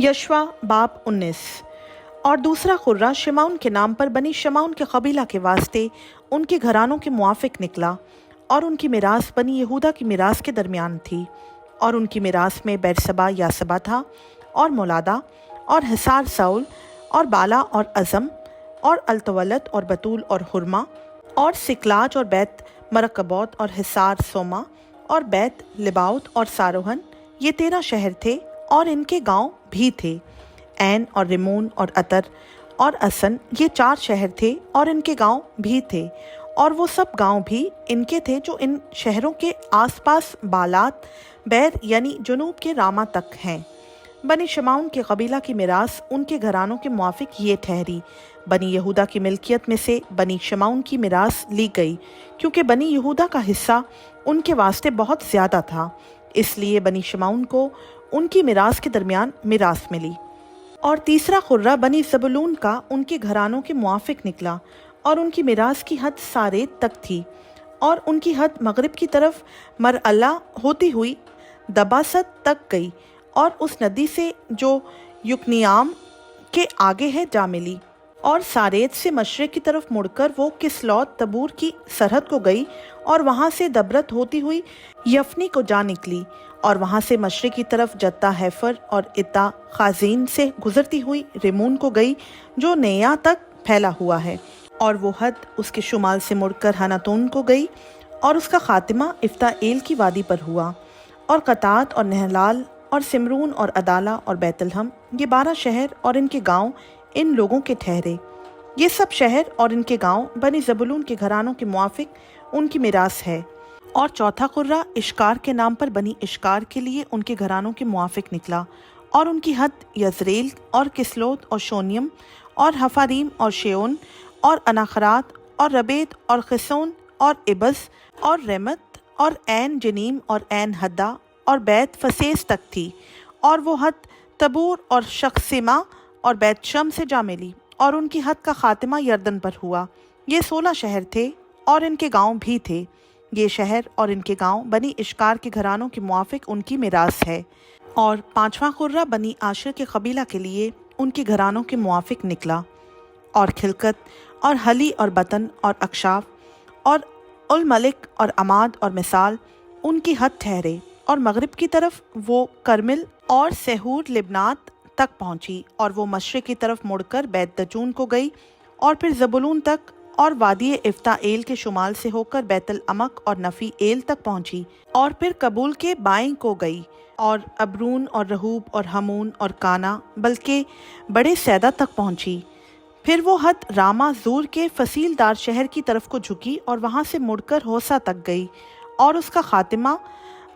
यशवा बाब 19। और दूसरा खुर्रा शिमौन के नाम पर बनी शमौन के कबीला के वास्ते उनके घरानों के मुआफिक निकला, और उनकी मिरास बनी यहूदा की मिरास के दरमियान थी। और उनकी मिरास में बैरसबा यासबा था, और मोलादा, और हिसार साउल, और बाला, और अज़म, और अल्तवलत, और बतूल, और हुरमा, और सिकलाज, और बैत मरकबौत, और हिसार सोमा, और बैत लिबाउत, और सारोहन। ये 13 शहर थे, और इनके गांव भी थे। ऐन, और रिमोन, और अतर, और असन, ये 4 शहर थे, और इनके गांव भी थे। और वो सब गांव भी इनके थे जो इन शहरों के आसपास बालात बैर यानी जुनूब के रामा तक हैं। बनी शमौन के कबीला की मिरास उनके घरानों के मुआफिक ये ठहरी। बनी यहूदा की मिल्कियत में से बनी शमौन की मिरास ली गई, क्योंकि बनी यहूदा का हिस्सा उनके वास्ते बहुत ज़्यादा था, इसलिए बनी शमौन को उनकी मिरास के दरमियान मिरास मिली। और तीसरा खुर्रा बनी ज़बूलून का उनके घरानों के मुआफिक निकला, और उनकी मिरास की हद सारेत तक थी, और उनकी हद मगरिब की तरफ मरअला होती हुई दबासत तक गई, और उस नदी से जो युकनियाम के आगे है जा मिली। और सारेत से मशरक़ की तरफ मुड़कर वो किसलौत तबूर की सरहद को गई, और वहाँ से दबरत होती हुई यफनी को जा निकली, और वहाँ से मशरक़ की तरफ जत्ता हैफर और इता खाजीन से गुजरती हुई रिमून को गई, जो नेया तक फैला हुआ है। और वो हद उसके शुमाल से मुड़कर हनातोन को गई, और उसका खातिमा इफ्ताएल की वादी पर हुआ। और कतात, और नहलाल, और सिमरून, और अदाला, और बैतलहम, ये 12 शहर और इनके गांव इन लोगों के ठहरे। ये सब शहर और इनके गांव बनी ज़बूलून के घरानों के मुआफिक उनकी मिरास है। और चौथा कुर्रा इश्कार के नाम पर बनी इश्कार के लिए उनके घरानों के मुआफिक निकला, और उनकी हद यज़रेल, और किसलोत, और शोनियम, और हफारीम, और शेओन, और अनाखरात, और रबेत, और खिसोन, और इबस, और रेमत, और ऐन जनीम, और ऐन हद्दा, और बैत फसेस तक थी। और वो हद तबूर, और शख्सिमा, और बैत शम से जा मिली, और उनकी हद का खातिमा यर्दन पर हुआ। ये 16 शहर थे, और इनके गांव भी थे। ये शहर और इनके गांव बनी इश्कार के घरानों के मुआफिक उनकी मिरास है। और 5वां खुर्रा बनी आशिर के कबीला के लिए उनके घरानों के मुआफिक निकला। और खिलकत, और हली, और बतन, और अक्षाफ, और उल मलिक, और अमाद, और मिसाल उनकी हद ठहरे। और मगरिब की तरफ वो करमिल और सहूर लिबनात तक पहुंची, और वो मशरिक की तरफ मुड़कर बैत दजून को गई, और फिर ज़बूलून तक, और वादी इफ्ताएल के शुमाल से होकर बैतल अमक और नफ़ी एल तक पहुंची, और फिर कबूल के बाएं को गई, और अबरून, और रहूब, और हमून, और काना, बल्कि बड़े सैदा तक पहुंची। फिर वो हद रामा जूर के फसीलदार शहर की तरफ को झुकी, और वहाँ से मुड़कर होसा तक गई, और उसका खातिमा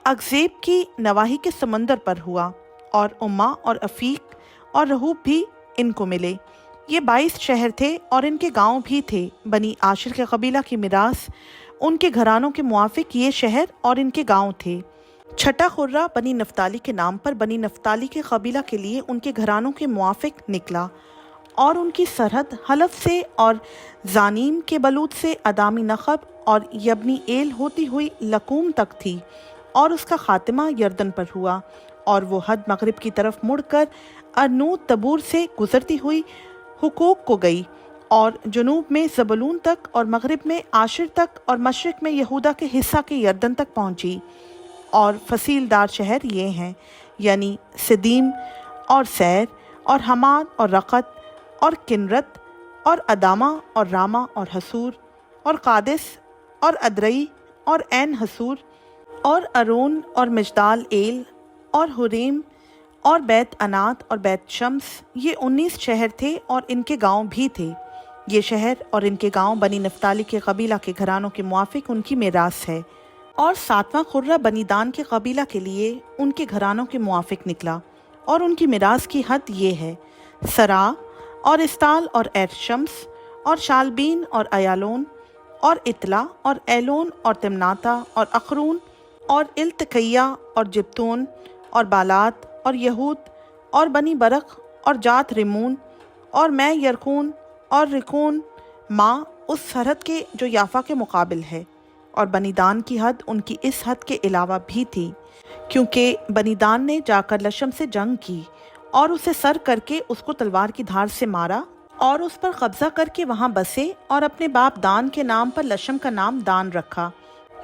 अगजेब की नवाही के समंदर पर हुआ। और उम्मा, और अफीक, और रहूब भी इनको मिले। ये 22 शहर थे, और इनके गांव भी थे। बनी आशिर के कबीला की मिरास उनके घरानों के मुआफिक ये शहर और इनके गांव थे। छठा खुर्रा बनी नफ्ताली के नाम पर बनी नफ्ताली के कबीला के लिए उनके घरानों के मुआफिक निकला, और उनकी सरहद हलफ से और जानीम के बलूत से अदामी नखब और यबनी एल होती हुई लकूम तक थी, और उसका खातिमा यर्दन पर हुआ। और वो हद मगरिब की तरफ मुड़कर अरनूत तबूर से गुजरती हुई हुकूक को गई, और जुनूब में ज़बूलून तक, और मगरिब में आशिर तक, और मशरिक में यहूदा के हिस्सा के यर्दन तक पहुंची। और फसीलदार शहर ये हैं, यानी सिदीम, और सैर, और हमाद, और रक़त, और किन्रत, और अदामा, और रामा, और हसूर, और कादिस, और अदरई, और ऐन हसूर, और अरोन, और मिजदाल एल, और हुरीम, और बैत अनात, और बैत शम्स। ये 19 शहर थे, और इनके गांव भी थे। ये शहर और इनके गांव बनी नफ्ताली के कबीला के घरानों के मुआफिक उनकी मिरास है। और 7वां खुर्रा बनी दान के कबीला के लिए उनके घरानों के मुआफिक निकला, और उनकी मिरास की हद ये है: सरा, और इस्ताल, और एर शम्स, और शालबीन, और अयालोन, और इतला, और एलोन, और तिमनाता, और अखरून, और इल्तकैया, और जिप्तोन, और बालात, और यहूद, और बनी बरख, और जात रिमून, और मैं यरकून, और रिकून माँ उस सरहद के जो याफा के मुकाबिल है। और बनीदान की हद उनकी इस हद के अलावा भी थी, क्योंकि बनीदान ने जाकर लशम से जंग की, اور اسے سر کر کے اس کو تلوار کی دھار سے مارا اور اس پر قبضہ کر کے وہاں بسے اور اپنے باپ دان کے نام پر لشم کا نام دان رکھا۔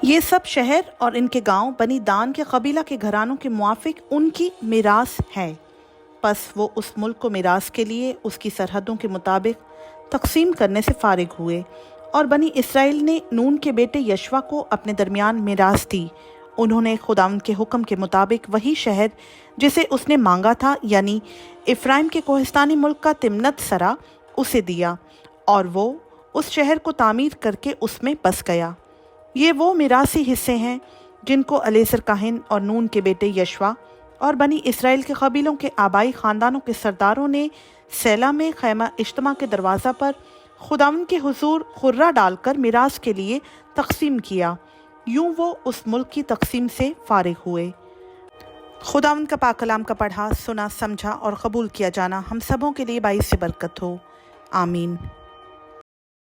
یہ سب شہر اور ان کے گاؤں بنی دان کے قبیلہ کے گھرانوں کے موافق ان کی میراث ہے۔ پس وہ اس ملک کو میراث کے لیے اس کی سرحدوں کے مطابق تقسیم کرنے سے فارغ ہوئے، اور بنی اسرائیل نے نون کے بیٹے یشوا کو اپنے درمیان میراث دی۔ انہوں نے خداوند کے حکم کے مطابق وہی شہر جسے اس نے مانگا تھا، یعنی افرائیم کے کوہستانی ملک کا تمنت سرا، اسے دیا، اور وہ اس شہر کو تعمیر کر کے اس میں بس گیا۔ یہ وہ میراثی حصے ہیں جن کو الیعزر کاہن اور نون کے بیٹے یشوا اور بنی اسرائیل کے قبیلوں کے آبائی خاندانوں کے سرداروں نے سیلا میں خیمہ اجتماع کے دروازہ پر خداوند کے حضور خرہ ڈال کر میراث کے لیے تقسیم کیا۔ یوں وہ اس ملک کی تقسیم سے فارغ ہوئے۔ خداوند کا پاک کلام کا پڑھا، سنا، سمجھا اور قبول کیا جانا ہم سبوں کے لیے باعث برکت ہو۔ آمین۔